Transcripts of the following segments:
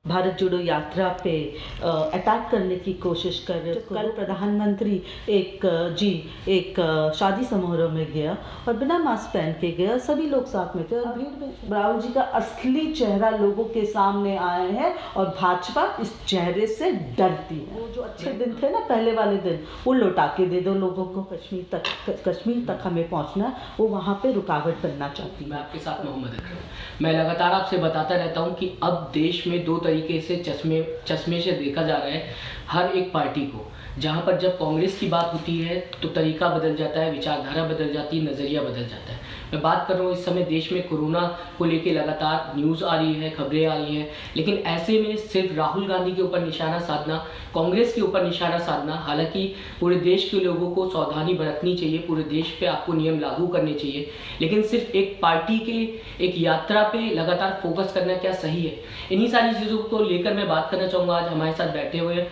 भारत जोड़ो यात्रा पे अटैक करने की कोशिश कर रहे। कल प्रधानमंत्री एक शादी समारोह में गया और बिना मास्क पहन के गया, सभी लोग साथ में थे और भीड़ में थे। राहुल जी का असली चेहरा लोगों के सामने आए हैं और भाजपा इस चेहरे से डरती है। वो जो अच्छे दिन थे ना, पहले वाले दिन, वो लौटा के दे दो लोगों को। कश्मीर तक हमें पहुंचना, वो वहाँ पे रुकावट बनना चाहती है। मैं आपके साथ मोहम्मद अकरम, मैं लगातार आपसे बताता रहता हूँ कि अब देश में दो तरीके से चश्मे से देखा जा रहा है हर एक पार्टी को। जहाँ पर जब कांग्रेस की बात होती है तो तरीका बदल जाता है, विचारधारा बदल जाती है, नज़रिया बदल जाता है। मैं बात कर रहा हूँ इस समय देश में कोरोना को लेके लगातार न्यूज़ आ रही है, खबरें आ रही हैं, लेकिन ऐसे में सिर्फ राहुल गांधी के ऊपर निशाना साधना, कांग्रेस के ऊपर निशाना साधना, हालांकि पूरे देश के लोगों को सावधानी बरतनी चाहिए, पूरे देश पे आपको नियम लागू करने चाहिए, लेकिन सिर्फ एक पार्टी के एक यात्रा पे लगातार फोकस करना क्या सही है? इन्हीं सारी चीज़ों को लेकर मैं बात करना चाहूँगा। आज हमारे साथ बैठे हुए हैं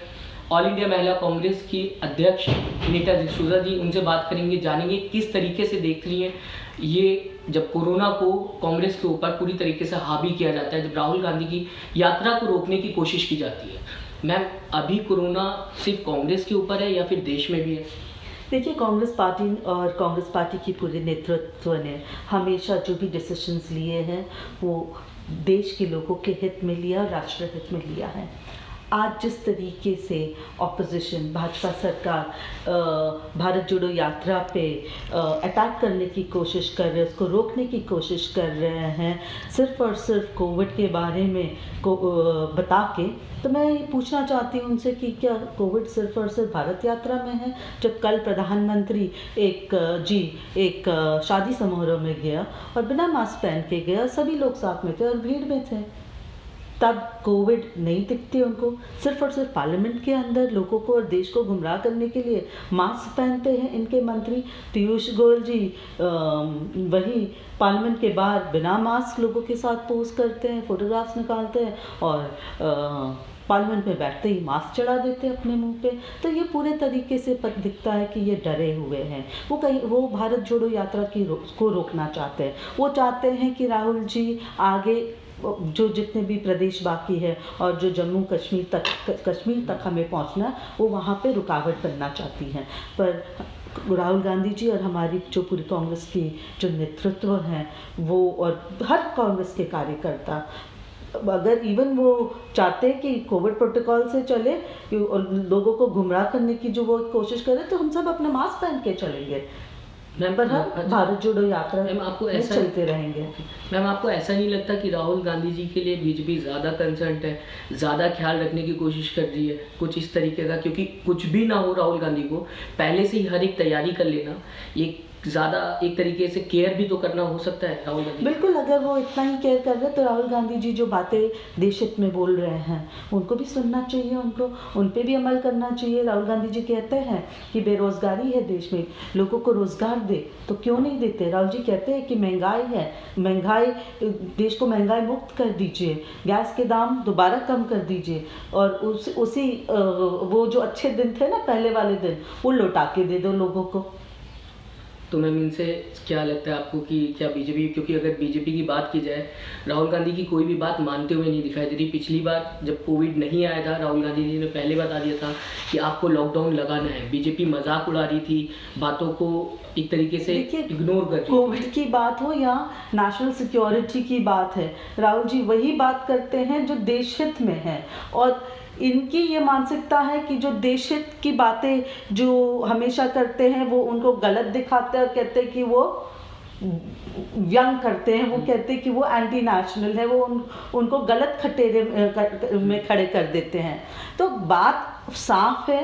ऑल इंडिया महिला कांग्रेस की अध्यक्ष नीता डिसूजा जी, उनसे बात करेंगे, जानेंगे किस तरीके से देख रही हैं ये जब कोरोना को कांग्रेस के ऊपर पूरी तरीके से हावी किया जाता है, जब राहुल गांधी की यात्रा को रोकने की कोशिश की जाती है। मैम, अभी कोरोना सिर्फ कांग्रेस के ऊपर है या फिर देश में भी है? देखिए, कांग्रेस पार्टी और कांग्रेस पार्टी की पूरे नेतृत्व ने हमेशा जो भी डिसीजंस लिए हैं वो देश के लोगों के हित में लिया, राष्ट्र हित में लिया है। आज जिस तरीके से ऑपोजिशन, भाजपा सरकार भारत जोड़ो यात्रा पे अटैक करने की कोशिश कर रहे हैं, उसको रोकने की कोशिश कर रहे हैं, सिर्फ और सिर्फ कोविड के बारे में बता के, तो मैं ये पूछना चाहती हूँ उनसे कि क्या कोविड सिर्फ और सिर्फ भारत यात्रा में है? जब कल प्रधानमंत्री एक शादी समारोह में गया और बिना मास्क पहन के गया, सभी लोग साथ में थे और भीड़ में थे, तब कोविड नहीं दिखती उनको। सिर्फ और सिर्फ पार्लियामेंट के अंदर लोगों को और देश को गुमराह करने के लिए मास्क पहनते हैं इनके मंत्री। पीयूष गोयल जी वही पार्लियामेंट के बाहर बिना मास्क लोगों के साथ पोज करते हैं, फोटोग्राफ्स निकालते हैं और पार्लियामेंट में बैठते ही मास्क चढ़ा देते हैं अपने मुंह पे। तो ये पूरे तरीके से दिखता है कि ये डरे हुए हैं। वो भारत जोड़ो यात्रा को रोकना चाहते हैं। वो चाहते हैं कि राहुल जी आगे जो जितने भी प्रदेश बाकी है और जो जम्मू कश्मीर तक हमें पहुंचना, वो वहाँ पे रुकावट बनना चाहती हैं। पर राहुल गांधी जी और हमारी जो पूरी कांग्रेस की जो नेतृत्व हैं वो, और हर कांग्रेस के कार्यकर्ता, अगर इवन वो चाहते हैं कि कोविड प्रोटोकॉल से चले और लोगों को गुमराह करने की जो वो कोशिश करें, तो हम सब अपने मास्क पहन के चलेंगे। पर हम भारत जोड़ो यात्रा में आपको ऐसा चलते रहेंगे। मैम, आपको ऐसा नहीं लगता कि राहुल गांधी जी के लिए बीजेपी ज़्यादा कंसर्न है, ज़्यादा ख्याल रखने की कोशिश कर रही है कुछ इस तरीके का? क्योंकि कुछ भी ना हो, राहुल गांधी को पहले से ही हर एक तैयारी कर लेना, ये ज़्यादा एक तरीके से केयर भी तो करना हो सकता है राहुल गांधी। बिल्कुल, अगर वो इतना ही केयर कर रहे तो राहुल गांधी जी जो बातें देश हित में बोल रहे हैं उनको भी सुनना चाहिए, उन पे भी अमल करना चाहिए। राहुल गांधी जी कहते हैं कि बेरोजगारी है देश में, लोगों को रोजगार दे, तो क्यों नहीं देते? राहुल जी कहते हैं कि महंगाई है, देश को महंगाई मुक्त कर दीजिए, गैस के दाम दोबारा कम कर दीजिए और उसी वो जो अच्छे दिन थे ना, पहले वाले दिन, वो लौटा के दे दो लोगों को। तो मैम, इनसे क्या लगता है आपको कि क्या बीजेपी, क्योंकि अगर बीजेपी की बात की जाए, राहुल गांधी की कोई भी बात मानते हुए नहीं दिखाई दे रही। पिछली बार जब कोविड नहीं आया था, राहुल गांधी जी ने पहले बता दिया था कि आपको लॉकडाउन लगाना है। बीजेपी मजाक उड़ा रही थी, बातों को एक तरीके से इग्नोर कर रही थी। कोविड की बात हो या नेशनल सिक्योरिटी की बात है, राहुल जी वही बात करते हैं जो देश हित में है। और इनकी ये मानसिकता है कि जो देश हित की बातें जो हमेशा करते हैं वो उनको गलत दिखाते हैं और कहते हैं कि वो व्यंग करते हैं, वो कहते हैं कि वो एंटी नेशनल है, वो उनको गलत खटेरे में खड़े कर देते हैं। तो बात साफ है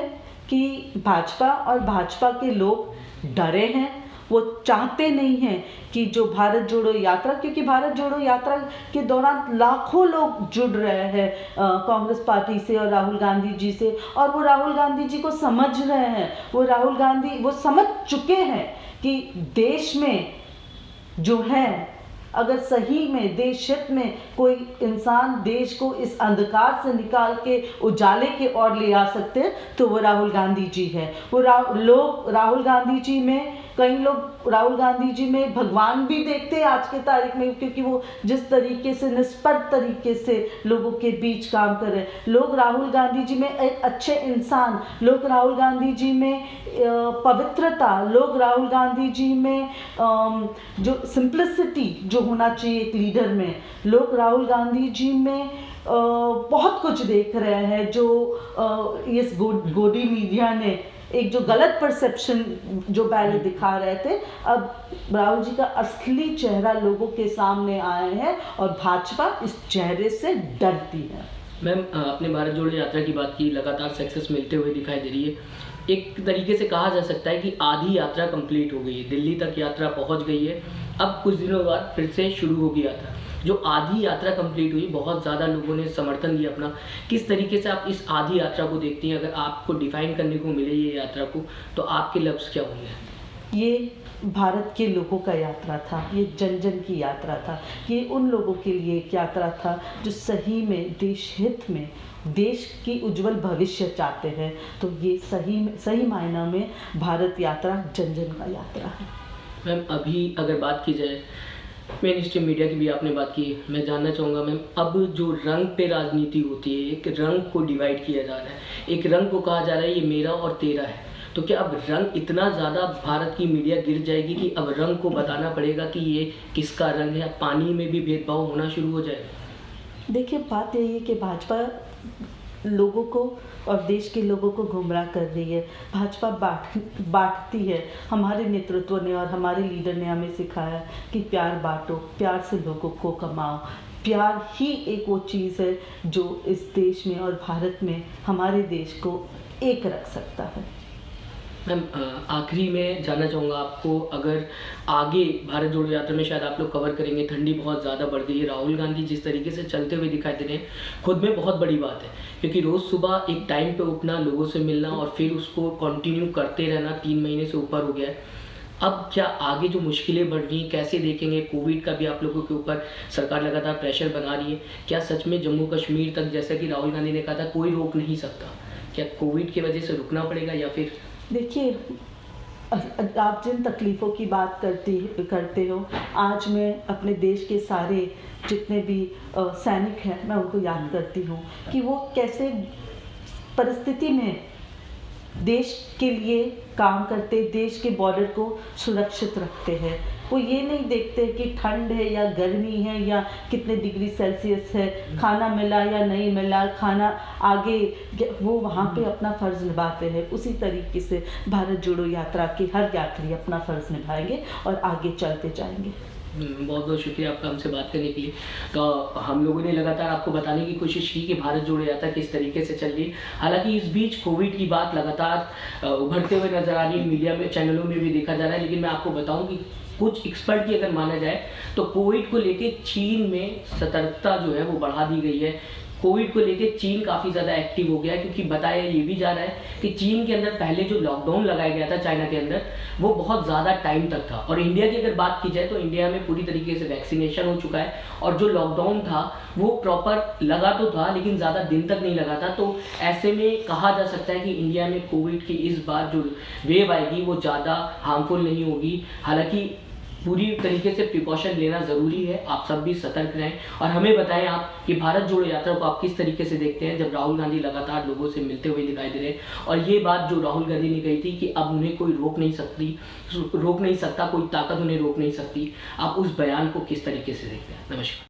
कि भाजपा और भाजपा के लोग डरे हैं, वो चाहते नहीं हैं कि जो भारत जोड़ो यात्रा, क्योंकि भारत जोड़ो यात्रा के दौरान लाखों लोग जुड़ रहे हैं कांग्रेस पार्टी से और राहुल गांधी जी से, और वो राहुल गांधी जी को समझ रहे हैं। वो समझ चुके हैं कि देश में जो है, अगर सही में देश हित में कोई इंसान देश को इस अंधकार से निकाल के उजाले के ओर ले आ सकते हैं तो वो राहुल गांधी जी है। वो राहुल गांधी जी में कई लोग राहुल गांधी जी में भगवान भी देखते हैं आज के तारीख में, क्योंकि वो जिस तरीके से निष्पक्ष तरीके से लोगों के बीच काम कर रहे हैं। लोग राहुल गांधी जी में एक अच्छे इंसान, लोग राहुल गांधी जी में पवित्रता, लोग राहुल गांधी जी में जो सिंप्लिसिटी जो होना चाहिए एक लीडर में, लोग राहुल गांधी जी में बहुत कुछ देख रहे हैं जो इस गोदी मीडिया ने एक जो गलत परसेप्शन जो पहले दिखा रहे थे, अब राहुल जी का असली चेहरा लोगों के सामने आए हैं और भाजपा इस चेहरे से डरती है। मैम, आपने भारत जोड़ो यात्रा की बात की, लगातार सक्सेस मिलते हुए दिखाई दे रही है। एक तरीके से कहा जा सकता है कि आधी यात्रा कंप्लीट हो गई है, दिल्ली तक यात्रा पहुंच गई है, अब कुछ दिनों बाद फिर से शुरू होगी यात्रा। जो आधी यात्रा कंप्लीट हुई, बहुत ज़्यादा लोगों ने समर्थन दिया अपना। किस तरीके से आप इस आधी यात्रा को देखती हैं? अगर आपको डिफाइन करने को मिले ये यात्रा को, तो आपके लफ्ज़ क्या होंगे? ये भारत के लोगों का यात्रा था, ये जन जन की यात्रा था, ये उन लोगों के लिए एक यात्रा था जो सही में देश हित में देश की उज्जवल भविष्य चाहते हैं। तो ये सही मायना में भारत यात्रा जन जन का यात्रा है। मैम, अभी अगर बात की जाए मेन स्ट्रीम मीडिया की भी आपने बात की, मैं जानना चाहूँगा मैम, अब जो रंग पे राजनीति होती है, एक रंग को डिवाइड किया जा रहा है, एक रंग को कहा जा रहा है ये मेरा और तेरा है, तो क्या अब रंग इतना ज़्यादा भारत की मीडिया गिर जाएगी कि अब रंग को बताना पड़ेगा कि ये किसका रंग है? पानी में भी भेदभाव होना शुरू हो जाएगा? देखिए, बात यही है कि भाजपा लोगों को और देश के लोगों को गुमराह कर रही है। भाजपा बांटती है। हमारे नेतृत्व ने और हमारे लीडर ने हमें सिखाया कि प्यार बांटो, प्यार से लोगों को कमाओ। प्यार ही एक वो चीज़ है जो इस देश में और भारत में हमारे देश को एक रख सकता है। मैम, आखिरी में जानना चाहूँगा आपको, अगर आगे भारत जोड़ो यात्रा में शायद आप लोग कवर करेंगे, ठंडी बहुत ज़्यादा बढ़ गई है, राहुल गांधी जिस तरीके से चलते हुए दिखाई दे रहे हैं, खुद में बहुत बड़ी बात है, क्योंकि रोज़ सुबह एक टाइम पे उठना, लोगों से मिलना और फिर उसको कंटिन्यू करते रहना 3 महीने से ऊपर हो गया है। अब क्या आगे जो मुश्किलें बढ़ रही हैं, कैसे देखेंगे? कोविड का भी आप लोगों के ऊपर सरकार लगातार प्रेशर बना रही है। क्या सच में जम्मू कश्मीर तक, जैसा कि राहुल गांधी ने कहा था, कोई रोक नहीं सकता? क्या कोविड की वजह से रुकना पड़ेगा या फिर? देखिए, आप जिन तकलीफ़ों की बात करते हो, आज मैं अपने देश के सारे जितने भी सैनिक हैं, मैं उनको याद करती हूँ कि वो कैसे परिस्थिति में देश के लिए काम करते, देश के बॉर्डर को सुरक्षित रखते हैं। वो ये नहीं देखते कि ठंड है या गर्मी है या कितने डिग्री सेल्सियस है, खाना मिला या नहीं मिला, खाना आगे, वो वहाँ पे अपना फ़र्ज़ निभाते हैं। उसी तरीके से भारत जोड़ो यात्रा के हर यात्री अपना फ़र्ज़ निभाएंगे और आगे चलते जाएंगे। बहुत बहुत शुक्रिया आपका हमसे बात करने के लिए। तो हम लोगों ने लगातार आपको बताने की कोशिश की कि भारत जोड़ो यात्रा किस तरीके से चल रही है। हालांकि इस बीच कोविड की बात लगातार उभरते हुए नजर आ रही है, मीडिया में, चैनलों में भी देखा जा रहा है। लेकिन मैं आपको बताऊं कि कुछ एक्सपर्ट की अगर माना जाए तो कोविड को लेके चीन में सतर्कता जो है वो बढ़ा दी गई है। कोविड को लेके चीन काफ़ी ज़्यादा एक्टिव हो गया है, क्योंकि बताया ये भी जा रहा है कि चीन के अंदर पहले जो लॉकडाउन लगाया गया था चाइना के अंदर, वो बहुत ज़्यादा टाइम तक था। और इंडिया की अगर बात की जाए तो इंडिया में पूरी तरीके से वैक्सीनेशन हो चुका है और जो लॉकडाउन था वो प्रॉपर लगा तो था लेकिन ज़्यादा दिन तक नहीं लगा था। तो ऐसे में कहा जा सकता है कि इंडिया में कोविड की इस बार जो वेव आएगी वो ज़्यादा हार्मफुल नहीं होगी। हालांकि पूरी तरीके से प्रिकॉशन लेना ज़रूरी है, आप सब भी सतर्क रहें और हमें बताएं आप कि भारत जोड़ो यात्रा को आप किस तरीके से देखते हैं, जब राहुल गांधी लगातार लोगों से मिलते हुए दिखाई दे रहे हैं। और ये बात जो राहुल गांधी ने कही थी कि अब उन्हें कोई रोक नहीं सकता, कोई ताकत उन्हें रोक नहीं सकती, आप उस बयान को किस तरीके से देखते हैं? नमस्कार।